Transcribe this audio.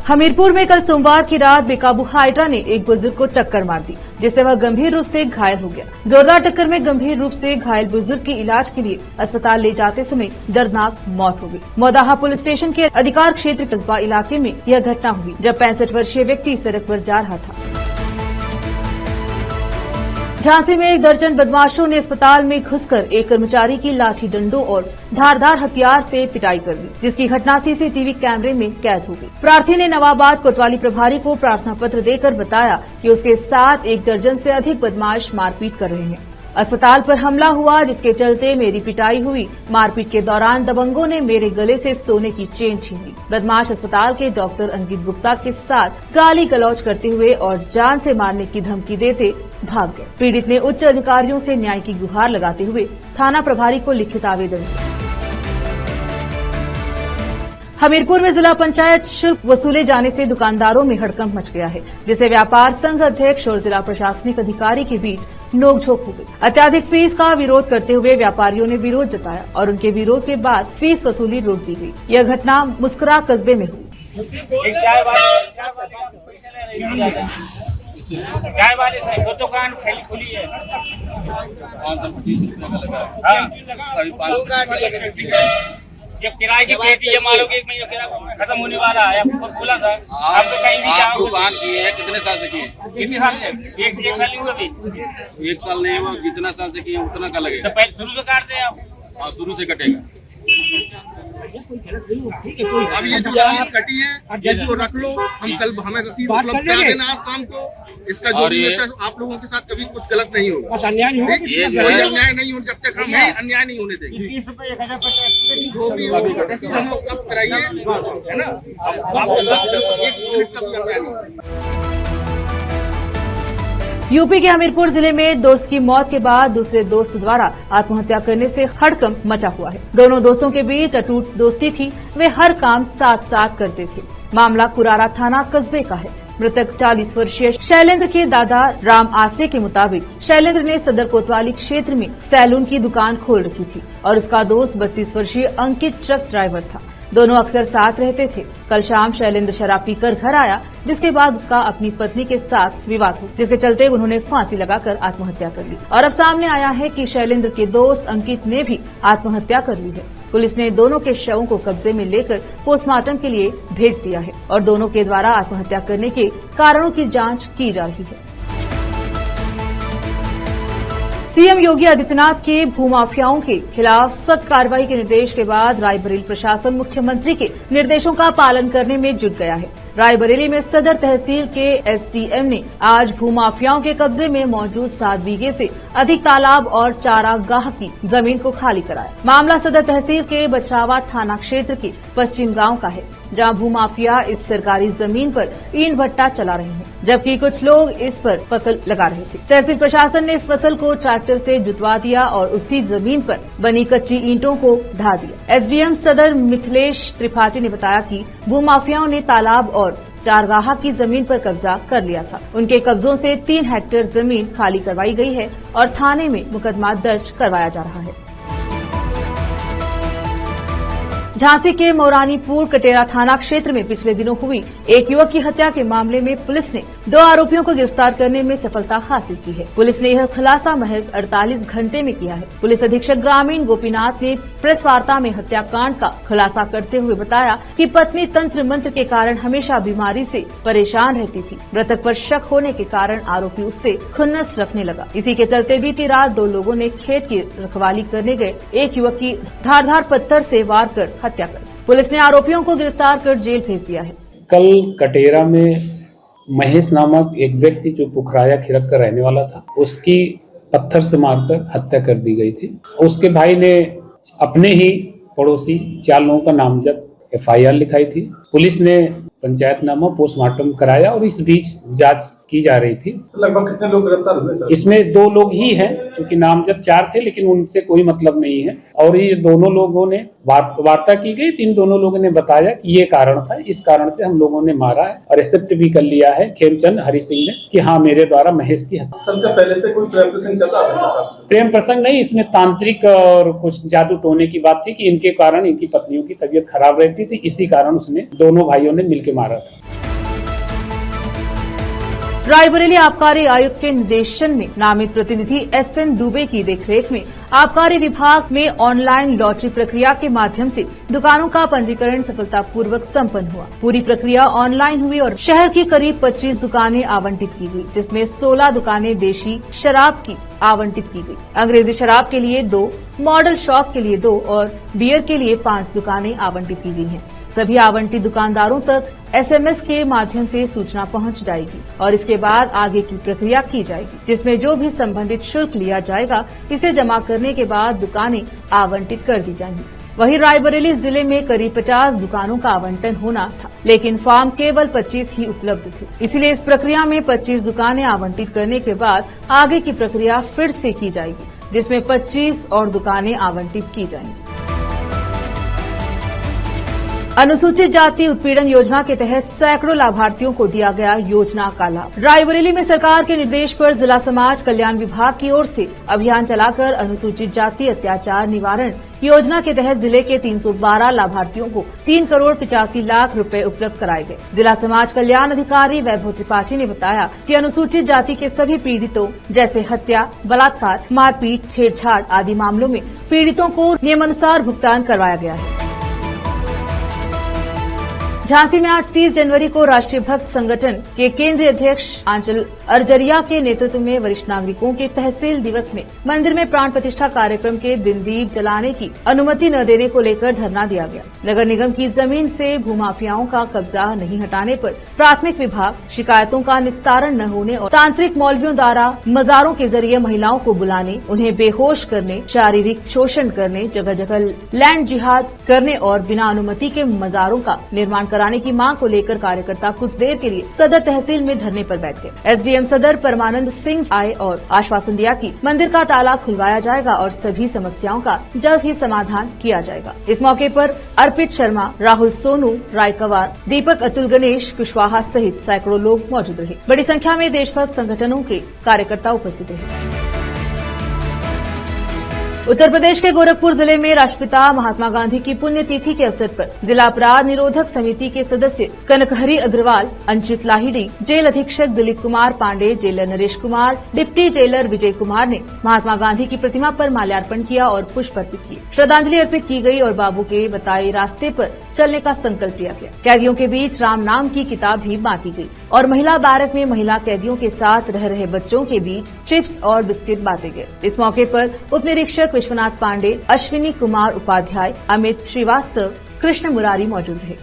हमीरपुर में कल सोमवार की रात बेकाबू हाइड्रा ने एक बुजुर्ग को टक्कर मार दी, जिससे वह गंभीर रूप से घायल हो गया। जोरदार टक्कर में गंभीर रूप से घायल बुजुर्ग की इलाज के लिए अस्पताल ले जाते समय दर्दनाक मौत हो गई। मौदाहा पुलिस स्टेशन के अधिकार क्षेत्र कस्बा इलाके में यह घटना हुई, जब 65 वर्षीय व्यक्ति सड़क पर जा रहा था। झांसी में एक दर्जन बदमाशों ने अस्पताल में घुसकर एक कर्मचारी की लाठी डंडों और धारदार हथियार से पिटाई कर दी, जिसकी घटना सीसीटीवी कैमरे में कैद हो गई। प्रार्थी ने नवाबाद कोतवाली प्रभारी को प्रार्थना पत्र देकर बताया कि उसके साथ एक दर्जन से अधिक बदमाश मारपीट कर रहे हैं। अस्पताल पर हमला हुआ, जिसके चलते मेरी पिटाई हुई। मारपीट के दौरान दबंगों ने मेरे गले से सोने की चेन छीन ली। बदमाश अस्पताल के डॉक्टर अंकित गुप्ता के साथ गाली गलौज करते हुए और जान से मारने की धमकी देते भाग गए। पीड़ित ने उच्च अधिकारियों से न्याय की गुहार लगाते हुए थाना प्रभारी को लिखित आवेदन दिया। हमीरपुर में जिला पंचायत शुल्क वसूले जाने से दुकानदारों में हड़कंप मच गया है, जिसे व्यापार संघ अध्यक्ष और जिला प्रशासनिक अधिकारी के बीच नोकझोंक हो गई। अत्याधिक फीस का विरोध करते हुए व्यापारियों ने विरोध जताया और उनके विरोध के बाद फीस वसूली रोक दी गई। यह घटना मुस्कुरा कस्बे में हुई। चाय वाले से वो दुकान खुली है, 525 जब किराए की पेटी जमा लोगे, एक महीने किराया खत्म होने वाला है। आपको बोला था आप तो कहीं भी जाओ। दुकान की है, कितने साल से की है? कितने साल से? एक साल नहीं हुआ अभी। 1 साल नहीं हुआ, जितना साल से की है उतना का लगेगा। तो पहले शुरू से काट दे आप। हाँ, शुरू से कटेगा। अब ये जो कटी है इसको रख लो, हम कल हमें रसीद उपलब्ध करा देना आज शाम को। इसका जो भी आप लोगों के साथ कभी कुछ गलत नहीं होगा, अन्याय नहीं हो, जब तक हम हैं अन्याय नहीं होने देंगे। जो भी रसीद हम उपलब्ध कराइए, है ना। आपके साथ एक मिनट का भी अन्याय नहीं। यूपी के हमीरपुर जिले में दोस्त की मौत के बाद दूसरे दोस्त द्वारा आत्महत्या करने से हड़कंप मचा हुआ है। दोनों दोस्तों के बीच अटूट दोस्ती थी, वे हर काम साथ साथ करते थे। मामला कुरारा थाना कस्बे का है। मृतक 40 वर्षीय शैलेंद्र के दादा राम आसरे के मुताबिक शैलेंद्र ने सदर कोतवाली क्षेत्र में सैलून की दुकान खोल रखी थी और उसका दोस्त 32 वर्षीय अंकित ट्रक ड्राइवर था। दोनों अक्सर साथ रहते थे। कल शाम शैलेंद्र शराब पीकर घर आया, जिसके बाद उसका अपनी पत्नी के साथ विवाद हुआ, जिसके चलते उन्होंने फांसी लगाकर आत्महत्या कर ली। और अब सामने आया है कि शैलेंद्र के दोस्त अंकित ने भी आत्महत्या कर ली है। पुलिस ने दोनों के शवों को कब्जे में लेकर पोस्टमार्टम के लिए भेज दिया है और दोनों के द्वारा आत्महत्या करने के कारणों की जाँच की जा रही है। सीएम योगी आदित्यनाथ के भूमाफियाओं के खिलाफ सख्त कार्रवाई के निर्देश के बाद रायबरेली प्रशासन मुख्यमंत्री के निर्देशों का पालन करने में जुट गया है। रायबरेली में सदर तहसील के एसडीएम ने आज भूमाफियाओं के कब्जे में मौजूद 7 बीघे से अधिक तालाब और चारागाह की जमीन को खाली कराया। मामला सदर तहसील के बछरावा थाना क्षेत्र के पश्चिम गांव का है, जहां भूमाफिया इस सरकारी जमीन पर ईंट भट्टा चला रहे हैं, जबकि कुछ लोग इस पर फसल लगा रहे थे। तहसील प्रशासन ने फसल को ट्रैक्टर से जुतवा दिया और उसी जमीन पर बनी कच्ची ईंटों को ढा दिया। एसडीएम सदर मिथिलेश त्रिपाठी ने बताया कि भूमाफियाओं ने तालाब और चारगाह की जमीन पर कब्जा कर लिया था। उनके कब्जों से 3 हेक्टेयर जमीन खाली करवाई गई है और थाने में मुकदमा दर्ज करवाया जा रहा है। झांसी के मोरानीपुर कटेरा थाना क्षेत्र में पिछले दिनों हुई एक युवक की हत्या के मामले में पुलिस ने 2 आरोपियों को गिरफ्तार करने में सफलता हासिल की है। पुलिस ने यह खुलासा महज 48 घंटे में किया है। पुलिस अधीक्षक ग्रामीण गोपीनाथ ने प्रेस वार्ता में हत्याकांड का खुलासा करते हुए बताया कि पत्नी तंत्र मंत्र के कारण हमेशा बीमारी से परेशान रहती थी। मृतक पर शक होने के कारण आरोपी उससे खुन्नस रखने लगा। इसी के चलते बीती रात 2 लोगों ने खेत की रखवाली करने गए एक युवक की धारदार पत्थर से वार कर हत्या कर। पुलिस ने आरोपियों को गिरफ्तार कर जेल भेज दिया है। कल कटेरा में महेश नामक एक व्यक्ति जो पुखराया खिरक का रहने वाला था, उसकी पत्थर से मारकर हत्या कर दी गई थी। उसके भाई ने अपने ही पड़ोसी 4 लोगों का नामजद FIR लिखाई थी। पुलिस ने पंचायतनामा पोस्टमार्टम कराया और इस बीच जांच की जा रही थी। लगभग कितने लोग गिरफ्तार हुए? इसमें 2 लोग ही हैं चूंकि नामजद 4 थे लेकिन उनसे कोई मतलब नहीं है। और ये दोनों लोगों ने वार्ता की गई, इन दोनों लोगों ने बताया कि ये कारण था, इस कारण से हम लोगों ने मारा है और एक्सेप्ट भी कर लिया है खेमचंद हरि सिंह ने कि हाँ मेरे द्वारा महेश की हत्या। पहले से कोई प्रेम प्रसंग चल रहा था? प्रेम प्रसंग नहीं, इसमें तांत्रिक और कुछ जादू टोने की बात थी कि इनके कारण इनकी पत्नियों की तबीयत खराब रहती थी, इसी कारण उसने दोनों भाइयों ने मिलकर मारा था। रायबरेली आबकारी आयुक्त के निर्देशन में नामित प्रतिनिधि SN दुबे की देखरेख में आबकारी विभाग में ऑनलाइन लॉटरी प्रक्रिया के माध्यम से दुकानों का पंजीकरण सफलतापूर्वक संपन्न हुआ। पूरी प्रक्रिया ऑनलाइन हुई और शहर की करीब 25 दुकानें आवंटित की गई, जिसमें 16 दुकानें देशी शराब की आवंटित की गई। अंग्रेजी शराब के लिए 2, मॉडल शॉप के लिए 2 और बियर के लिए 5 दुकानें आवंटित की गई हैं। सभी आवंटित दुकानदारों तक SMS के माध्यम से सूचना पहुंच जाएगी और इसके बाद आगे की प्रक्रिया की जाएगी, जिसमें जो भी संबंधित शुल्क लिया जाएगा इसे जमा करने के बाद दुकानें आवंटित कर दी जाएंगी। वहीं रायबरेली जिले में करीब 50 दुकानों का आवंटन होना था, लेकिन फॉर्म केवल 25 ही उपलब्ध थे। इसलिए इस प्रक्रिया में 25 दुकानें आवंटित करने के बाद आगे की प्रक्रिया फिर से की जाएगी, जिसमें 25 और दुकानें आवंटित की जाएंगी। अनुसूचित जाति उत्पीड़न योजना के तहत सैकड़ों लाभार्थियों को दिया गया योजना का लाभ। रायबरेली में सरकार के निर्देश पर जिला समाज कल्याण विभाग की ओर से अभियान चलाकर अनुसूचित जाति अत्याचार निवारण योजना के तहत जिले के 312 लाभार्थियों को 3 करोड़ 85 लाख रुपए उपलब्ध कराए गए। जिला समाज कल्याण अधिकारी वैभव त्रिपाठी ने बताया कि अनुसूचित जाति के सभी पीड़ितों जैसे हत्या, बलात्कार, मारपीट, छेड़छाड़ आदि मामलों में पीड़ितों को नियमानुसार भुगतान करवाया गया है। झांसी में आज 30 जनवरी को राष्ट्रीय भक्त संगठन के केंद्रीय अध्यक्ष आंचल अर्जरिया के नेतृत्व में वरिष्ठ नागरिकों के तहसील दिवस में मंदिर में प्राण प्रतिष्ठा कार्यक्रम के दिन दीप जलाने की अनुमति न देने को लेकर धरना दिया गया। नगर निगम की जमीन से भूमाफियाओं का कब्जा नहीं हटाने पर प्राथमिक विभाग, शिकायतों का निस्तारण न होने और तांत्रिक मौलवियों द्वारा मजारों के जरिए महिलाओं को बुलाने, उन्हें बेहोश करने, शारीरिक शोषण करने, जगह जगह लैंड जिहाद करने और बिना अनुमति के मजारों का निर्माण कराने की मांग को लेकर कार्यकर्ता कुछ देर के लिए सदर तहसील में धरने पर बैठ गए। SDM सदर परमानंद सिंह आए और आश्वासन दिया कि मंदिर का ताला खुलवाया जाएगा और सभी समस्याओं का जल्द ही समाधान किया जाएगा। इस मौके पर अर्पित शर्मा, राहुल सोनू, राय कवार, दीपक, अतुल, गणेश कुशवाहा सहित सैकड़ों लोग मौजूद रहे। बड़ी संख्या में देशभक्त संगठनों के कार्यकर्ता उपस्थित रहे। उत्तर प्रदेश के गोरखपुर जिले में राष्ट्रपिता महात्मा गांधी की पुण्यतिथि के अवसर पर जिला अपराध निरोधक समिति के सदस्य कनकहरी अग्रवाल, अंचित लाहिड़ी, जेल अधीक्षक Dilip Kumar Pandey, jailer Naresh Kumar, deputy jailer Vijay Kumar ने महात्मा गांधी की प्रतिमा पर माल्यार्पण किया और पुष्प अर्पित किए। श्रद्धांजलि अर्पित की गई और बाबू के बताए रास्ते पर चलने का संकल्प लिया गया। कैदियों के बीच राम नाम की किताब भी बांटी गई और महिला बैरक में महिला कैदियों के साथ रह रहे बच्चों के बीच चिप्स और बिस्किट बांटे गए। इस मौके पर उप निरीक्षक विश्वनाथ पांडे, अश्विनी कुमार उपाध्याय, अमित श्रीवास्तव, कृष्ण मुरारी मौजूद रहे।